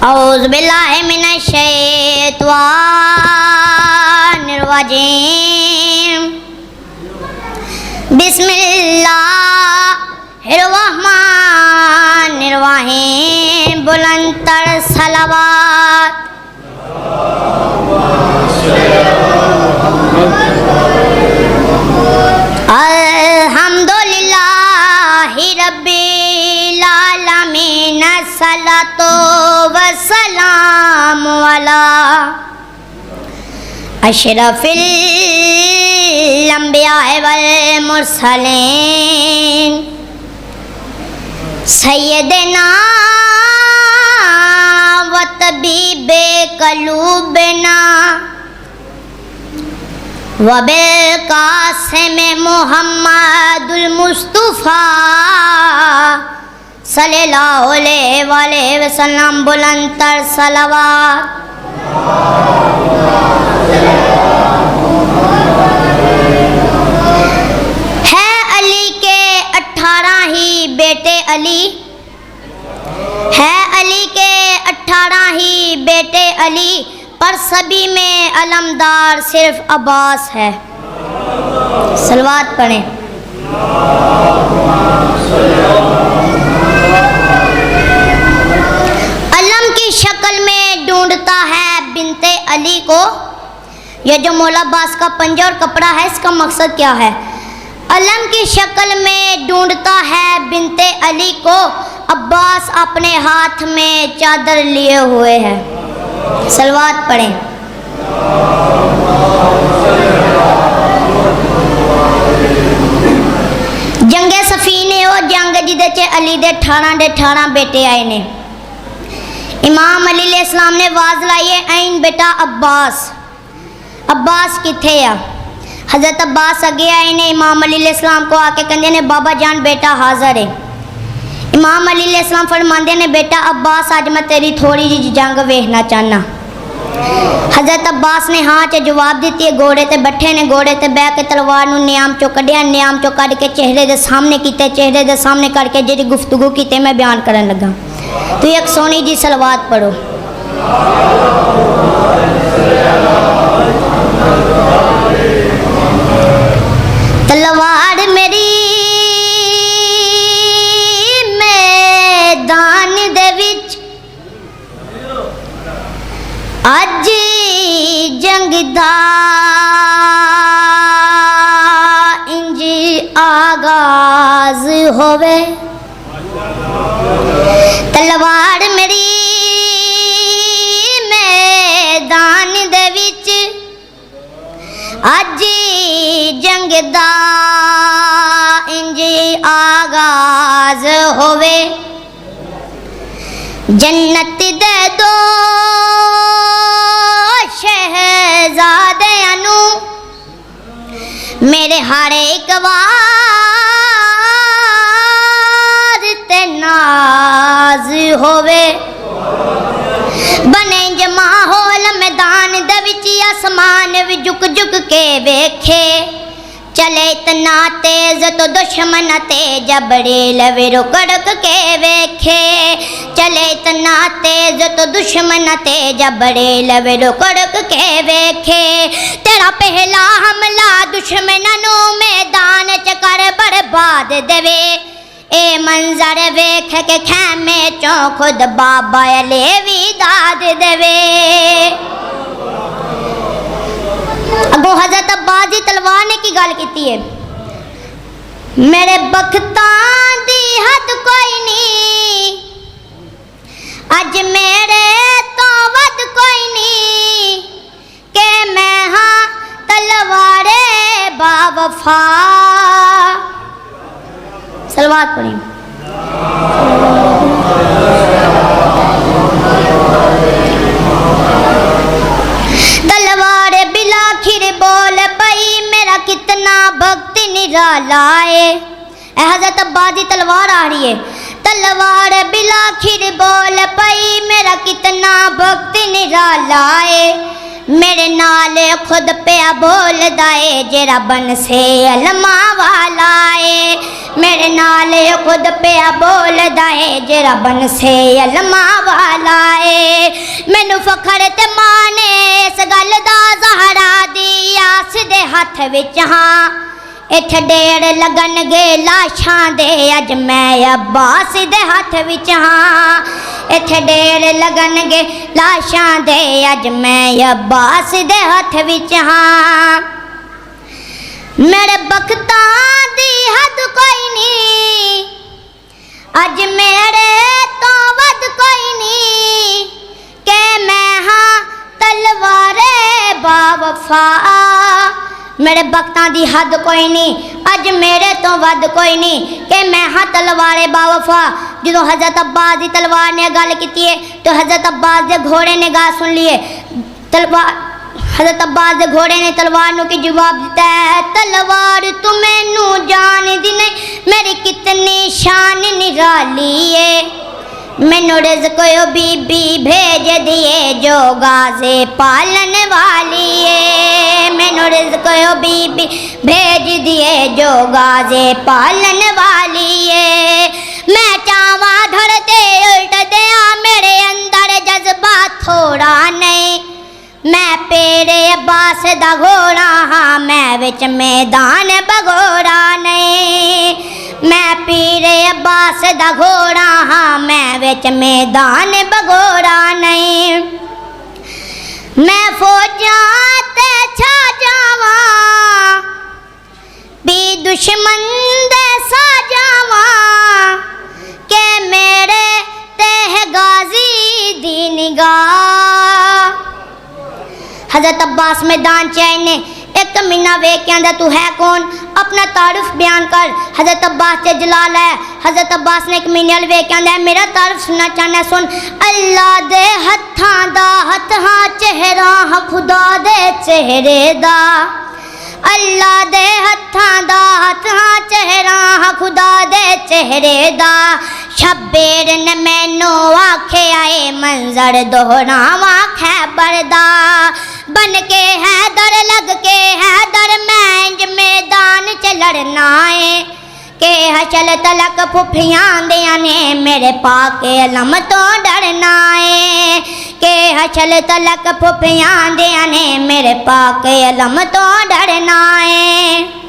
औज़ु बिल्लाहि मिनश शैतानिर रजीम। बिस्मिल्लाहिर रहमानिर रहीम। बुलंदतर सलावत। अल्हम्दुलिल्लाहि रब्बिल आलमीन। सलातो वस्सलामु अला अशरफिल अंबिया वल मुरसलीन सय्यदना व तबीबे कलूबना व बिल कासिम मुहम्मदुल मुस्तफ़ा सल्लल्लाहु अलैहि वसल्लम। बुलंदतर सलावत। है अली के 18 ही बेटे अली, है अली के 18 ही बेटे अली, पर सभी में अलमदार सिर्फ अब्बास है। सलवात पढ़ें। अलम की शक्ल में ढूंढता है बिनते अली को। यह जो मौला अब्बास का पंजा और कपड़ा है, इसका मकसद क्या है? अलम की शक्ल में ढूंढता है बिनते अली को, अब्बास अपने हाथ में चादर लिए हुए है। सलवात पढ़ें। जंगे सफीने और जंग जिदे च अली दे 18 बेटे आए ने। इमाम अली अलैहिस्सलाम ने आवाज़ लाई है, ऐन बेटा अब्बास। अब्बास किथे आ? हज़रत अब्बास अगे आए ने, इमाम अली अलैहिस्सलाम को आके कहते ने बाबा जान बेटा हाज़र है। इमाम अली अलैहिस्सलाम फरमाते ने बेटा अब्बास आज मैं तेरी थोड़ी जी जंग वेखना चाहना। हज़रत अब्बास ने हाँ च जवाब दिती है। घोड़े ते बैठे ने, घोड़े ते बह के तलवार नूं नियाम चो कढ़िया, नियाम चो कढ़ के चेहरे दे सामने कीते, चेहरे दे सामने करके जिहड़ी गुफ्तगू कीते मैं बयान करन लगा। तो एक सोनी जी सलवात पढ़ो। तलवार मेरी मैदान दे विच अज जंग दा इंज आगाज होवे। तलवार मेरी मैदान दे विच अज जंग दा इंज आगाज होवे। जन्नत दे दो शहजादे अनु मेरे हर एक वार ते नाज होवे। बने जमा होल मैदान दे विच आसमान भी झुक झुक के वेखे। चले इतना तेज तो दुश्मन तेज बड़े लवेरो कड़क के वेखे। चले इतना तेज तो दुश्मन तेज बड़े लवेरो कड़क के वेखे। तेरा पहला हमला दुश्मनों मैदान च कर बर्बाद देवे। ए मंजर वेख के खैमे चो खुद बाबा अलेवी दाद देवे। अगो हज़रत अब्बास जी तलवार ने की गल की है। मेरे बख्तां दी हद कोई नहीं, अज मेरे तो वध कोई नहीं, के मैं हाँ तलवारे बावफा। सलवात पढ़ी। तलवार बिलाखिर बोल पई मेरा कितना भक्त निराला है। हज़रत अब्बास जी तलवार आ रही है। तलवार बिलाखिर बोल पई मेरा कितना भक्त निराला है। मेरे नाल खुद पिया बोलदा है जेरा बन से अलमा वाला है। मेरे नाल खुद पिया बोलदा है जेरा बन से अलमा वाला है। मैनू फखर ते माने इस गल दा ज़हरा दी आस दे हथ विच हाँ। इत्थे ढेर लगनगे लाशां दे अज मैं अब्बास दे हथ विच हाँ। इत्थे ढेर लगनगे लाशां दे अज मैं अब्बास दे हथ विच हाँ। मेरे बख्तां दी हद कोई नहीं अज मेरे तो वध कोई नहीं के मैं हाँ तलवारे बावफा। मेरे बख्तां दी हद कोई नहीं अज मेरे तो वध कोई नहीं कि मैं हाँ तलवारे बावफा। जो हज़रत अब्बास की तलवार ने गल की है तो हज़रत अब्बास के घोड़े ने गा सुन लिए। तलवार हज़रत अब्बास के घोड़े ने तलवार नू की जवाब दिता है तलवार तू मैनू जान दी नहीं मेरी कितनी शान निराली है। मैनू रिज़्क़ बीबी भेज दिए जो गाज़े पालन वाली है। मैनू रिज़्क़ बीबी भेज दिए जो गाज़े पालन वाली है। मैं चावा धरते उल्ट दिया मेरे अंदर जज्बा थोड़ा नहीं। मैं पेरे अब्बास दा घोड़ा हाँ मैं विच मैदान बगोड़ा नहीं। मैं पीरे अब्बास दा घोड़ा हाँ मैं विच मैदान बगोड़ा नहीं। मैं फौजां ते छा जावा भी दुश्मन दे सा जावा के मेरे ते गाजी दी निगाह। हज़रत अब्बास मैदान च आए ने एक मीना वेख के आंदा तू है कौन अपना तारुफ बयान कर। हज़रत अब्बास च जलाल है। हज़रत अब्बास ने एक मीने वाल वेख के आंदा मेरा तारुफ सुनना चाहना सुन। अल्लाह दे हत्थां दा हत्थ हाँ चेहरा हाँ खुदा दे चेहरे दा। अल्लाह दे हत्थां दा हत्थ हाँ चेहरा हाँ खुदा दे चेहरे दा। शब्बीर ने मैनू आखे आए मंजर दोहरावा खैबर दा। बन के है दर लग के है दर मैंज मैदान च लड़ना है के हशल तलक फुफियां दियां ने मेरे पाके अलम तो डरना है। के हशल तलक फुफियां दियां ने मेरे पाके अलम तो डरना है।